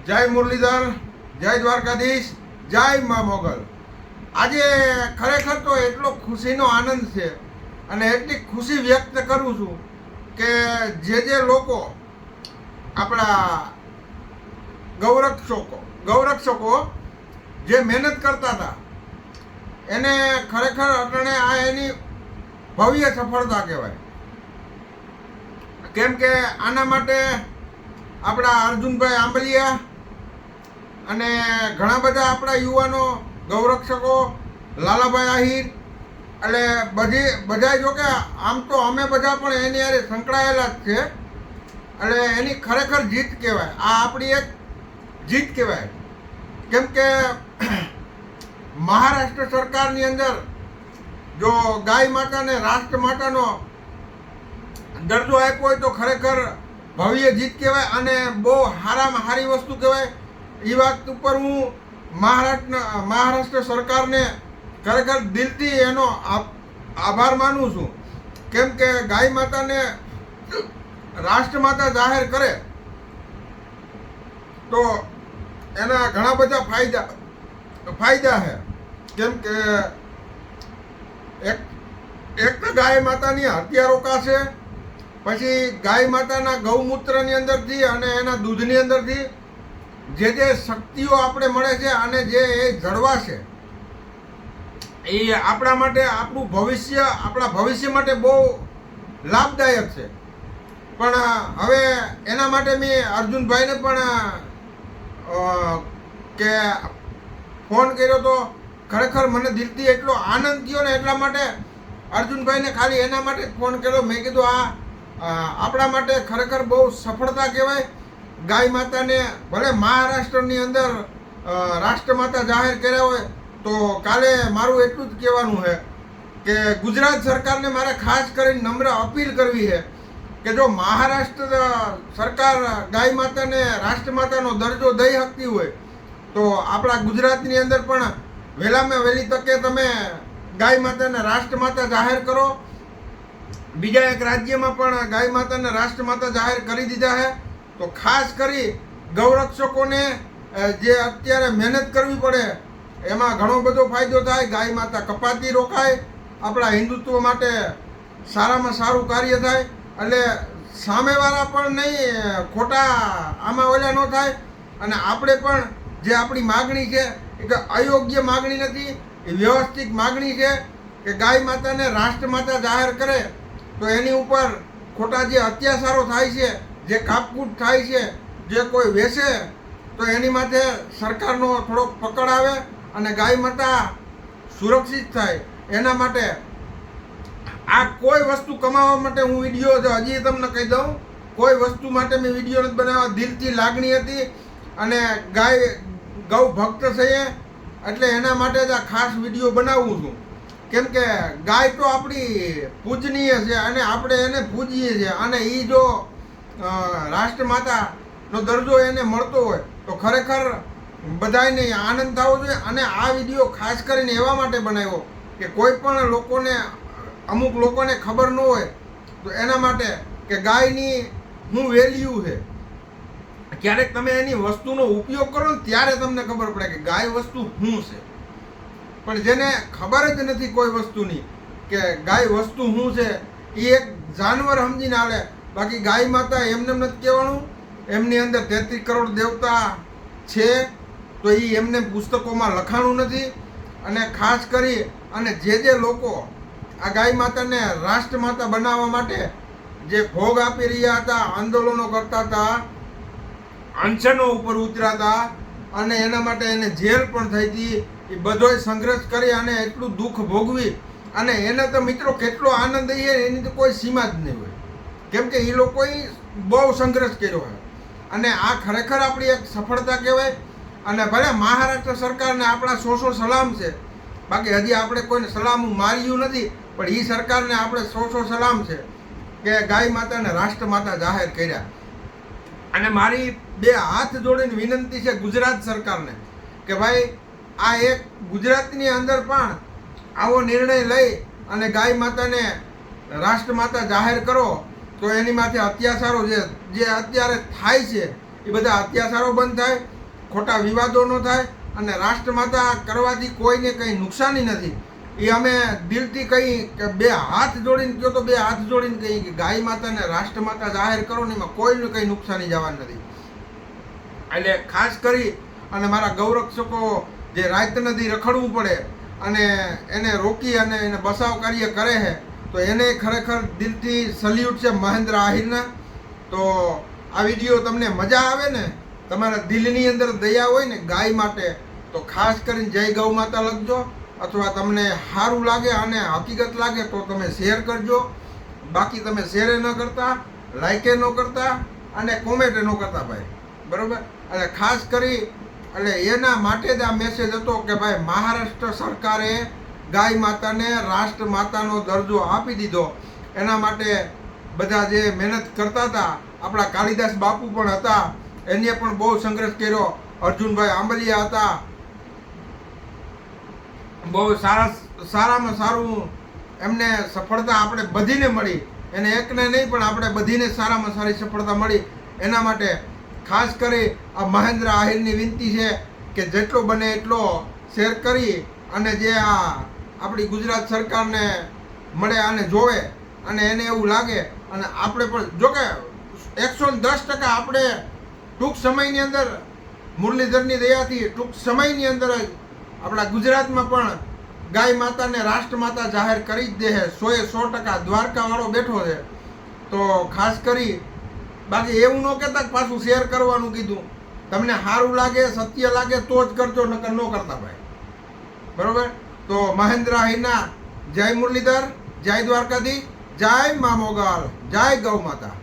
જય મુરલીધર, જય દ્વારકાધીશ, જય મા મોગલ. આજે ખરેખર તો એટલો ખુશીનો આનંદ છે અને એટલી ખુશી વ્યક્ત કરું છું કે જે લોકો આપણા ગૌરક્ષકો જે મહેનત કરતા હતા એને ખરેખર અટણે આ એની ભવ્ય સફળતા કહેવાય. કેમ કે આના માટે આપણા અર્જુનભાઈ આંબલિયા અને ઘણા બધા આપણા યુવાનો ગૌરક્ષકો, લાલાભાઈ આહિર, એટલે બધા જો કે આમ તો અમે બધા પણ એની હારે સંકળાયેલા જ છે. એટલે એની ખરેખર જીત કહેવાય. આ આપણી એક જીત કહેવાય. કેમ કે મહારાષ્ટ્ર સરકારની અંદર જો ગાય માતાને રાષ્ટ્ર માતાનો દરજ્જો આપ્યો હોય તો ખરેખર ભવ્ય જીત કહેવાય અને બહુ સારામાં સારી વસ્તુ કહેવાય. એ વાત ઉપર હું મહારાષ્ટ્ર સરકારને ખરેખર દિલથી એનો આભાર માનું છું. કેમ કે ગાય માતાને રાષ્ટ્રમાતા જાહેર કરે તો એના ઘણા બધા ફાયદા છે. કેમ કે એક તો ગાય માતાની હત્યા રોકાશે, પછી ગાય માતાના ગૌમૂત્રની અંદરથી અને એના દૂધની અંદરથી જે શક્તિઓ આપણે મળે છે અને જે એ જળવાશે એ આપણા માટે આપણા ભવિષ્ય માટે બહુ લાભદાયક છે. પણ હવે એના માટે મેં અર્જુનભાઈને પણ કે ફોન કર્યો તો ખરેખર મને દિલથી એટલો આનંદ થયો ને એટલા માટે અર્જુનભાઈને ખાલી એના માટે ફોન કર્યો. મેં કીધું આપણા માટે ખરેખર બહુ સફળતા કહેવાય. ગાય માતાને ભલે મહારાષ્ટ્રની અંદર રાષ્ટ્રમાતા જાહેર કર્યા હોય તો કાલે મારું એટલું જ કહેવાનું છે કે ગુજરાત સરકારને મારે ખાસ કરીને નમ્ર અપીલ કરવી છે કે જો મહારાષ્ટ્ર સરકાર ગાય માતાને રાષ્ટ્રમાતાનો દરજ્જો દઈ શકતી હોય તો આપણા ગુજરાતની અંદર પણ વહેલામાં વહેલી તકે તમે ગાય માતાને રાષ્ટ્રમાતા જાહેર કરો. બીજા એક રાજ્યમાં પણ ગાય માતાને રાષ્ટ્રમાતા જાહેર કરી દીધા છે. તો ખાસ કરી ગૌરક્ષકોને જે અત્યારે મહેનત કરવી પડે એમાં ઘણો બધો ફાયદો થાય. ગાય માતા કપાતી રોકાય, આપણા હિન્દુત્વ માટે સારામાં સારું કાર્ય થાય. એટલે સામેવાળા પણ નહીં ખોટા આમાં ઓલા ન થાય અને આપણે પણ જે આપણી માગણી છે એ અયોગ્ય માગણી નથી, એ વ્યવસ્થિત માગણી છે કે ગાય માતાને રાષ્ટ્રમાતા જાહેર કરે તો એની ઉપર ખોટા જે અત્યાચારો થાય છે, જે કાપકૂટ થાય છે, જે કોઈ વેચે તો એની માટે સરકારનો થોડોક પકડ આવે અને ગાય માતા સુરક્ષિત થાય. એના માટે આ કોઈ વસ્તુ કમાવા માટે હું વિડીયો હજી તમને કહી દઉં, કોઈ વસ્તુ માટે મેં વિડીયો નથી બનાવ્યા. દિલથી લાગણી હતી અને ગૌ ભક્ત છે એટલે એના માટે જ આ ખાસ વિડીયો બનાવું છું. કેમ કે ગાય તો આપણી પૂજનીય છે અને આપણે એને પૂજીએ છીએ અને એ જો રાષ્ટ્રમાતાનો દરજ્જો એને મળતો હોય તો ખરેખર બધાને આનંદ થવો જોઈએ. અને આ વિડીયો ખાસ કરીને એવા માટે બનાવ્યો કે કોઈ પણ અમુક લોકોને ખબર ન હોય તો એના માટે કે ગાયની શું વેલ્યુ છે. ક્યારેક તમે એની વસ્તુનો ઉપયોગ કરો ને ત્યારે તમને ખબર પડે કે ગાય વસ્તુ શું છે. પણ જેને ખબર જ નથી કોઈ વસ્તુની કે ગાય વસ્તુ શું છે એ એક જાનવર સમજીને આવે. બાકી ગાય માતા એમને નથી કહેવાનું. એમની અંદર 33 કરોડ દેવતા છે તો એ એમને પુસ્તકોમાં લખાણું નથી. અને ખાસ કરી અને જે લોકો આ ગાય માતાને રાષ્ટ્રમાતા બનાવવા માટે જે ભોગ આપી રહ્યા હતા, આંદોલનો કરતા હતા, અનશનો ઉપર ઉતર્યા હતા અને એના માટે એને જેલ પણ થઈ હતી, એ બધોય સંઘર્ષ કરી અને એટલું દુઃખ ભોગવી અને એને તો મિત્રો કેટલો આનંદ છે એની તો કોઈ સીમા જ નહીં હોય. કેમ કે એ લોકોએ બહુ સંઘર્ષ કર્યો હોય અને આ ખરેખર આપણી એક સફળતા કહેવાય. અને ભલે મહારાષ્ટ્ર સરકારને આપણા સો સલામ છે, બાકી હજી આપણે કોઈને સલામ માર્યું નથી, પણ એ સરકારને આપણે સો સલામ છે કે ગાય માતાને રાષ્ટ્રમાતા જાહેર કર્યા. અને મારી 2 હાથ જોડીને વિનંતી છે ગુજરાત સરકારને કે ભાઈ આ એક ગુજરાતની અંદર પણ આવો નિર્ણય લઈ અને ગાય માતાને રાષ્ટ્રમાતા જાહેર કરો તો એની માથે અત્યાચારો જે અત્યારે થાય છે એ બધા અત્યાચારો બંધ થાય ખોટા વિવાદો ન થાય અને રાષ્ટ્રમાતા કરવાથી કોઈને કંઈ નુકસાની નથી. એ અમે દિલથી કહી કે બે હાથ જોડીને કહો તો બે હાથ જોડીને કહી કે ગાય માતાને રાષ્ટ્રમાતા જાહેર કરો ને એમાં કોઈને કંઈ નુકસાની જવાની નથી. એટલે ખાસ કરી અને મારા ગૌરક્ષકો જે રાત નથી રખડવું પડે અને એને રોકી અને એને બચાવ કાર્ય કરે છે તો એને ખરેખર દિલથી સલ્યુટ છે મહેન્દ્ર આહિરના. તો આ વિડીયો તમને મજા આવે ને, તમારા દિલની અંદર દયા હોય ને ગાય માટે, તો ખાસ કરીને જય ગૌ માતા લખજો. અથવા તમને સારું લાગે અને હકીકત લાગે તો તમે શેર કરજો. બાકી તમે શેરે ન કરતા, લાઈકે ન કરતા અને કોમેન્ટ ન કરતા ભાઈ, બરાબર. એટલે ખાસ કરી એટલે એના માટે જ આ મેસેજ હતો કે ભાઈ મહારાષ્ટ્ર સરકારે ગાય માતાને રાષ્ટ્ર માતાનો દરજ્જો આપી દીધો. એના માટે બધા જે મહેનત કરતા હતા, આપણા કાલિદાસ બાપુ પણ હતા, એને પણ બહુ સંઘર્ષ કર્યો. અર્જુનભાઈ આંબલિયા હતા, બહુ સારામાં સારું એમને સફળતા આપણે બધીને મળી. એને એકને નહીં પણ આપણે બધીને સારામાં સારી સફળતા મળી. એના માટે ખાસ કરી આ મહેન્દ્ર આહિરની વિનંતી છે કે જેટલો બને એટલો શેર કરી અને જે આ આપણી ગુજરાત સરકારને મળે અને જોવે અને એને એવું લાગે અને આપણે પણ જોકે 110% આપણે ટૂંક સમયની અંદર મુરલીધરની દયાથી ટૂંક સમયની અંદર જ આપણા ગુજરાતમાં પણ ગાય માતાને રાષ્ટ્રમાતા જાહેર કરી જ દે છે. 100% દ્વારકાવાળો બેઠો છે. તો ખાસ કરી બાકી એવું ન કહેતા કે પાછું શેર કરવાનું કીધું. તમને સારું લાગે, સત્ય લાગે તો જ કરજો, નકર ન કરતા ભાઈ, બરોબર. તો મહેન્દ્ર આહિરના જય મુરલીધર, જય દ્વારકાધીશ, જય મા મોગલ, જય ગૌ માતા.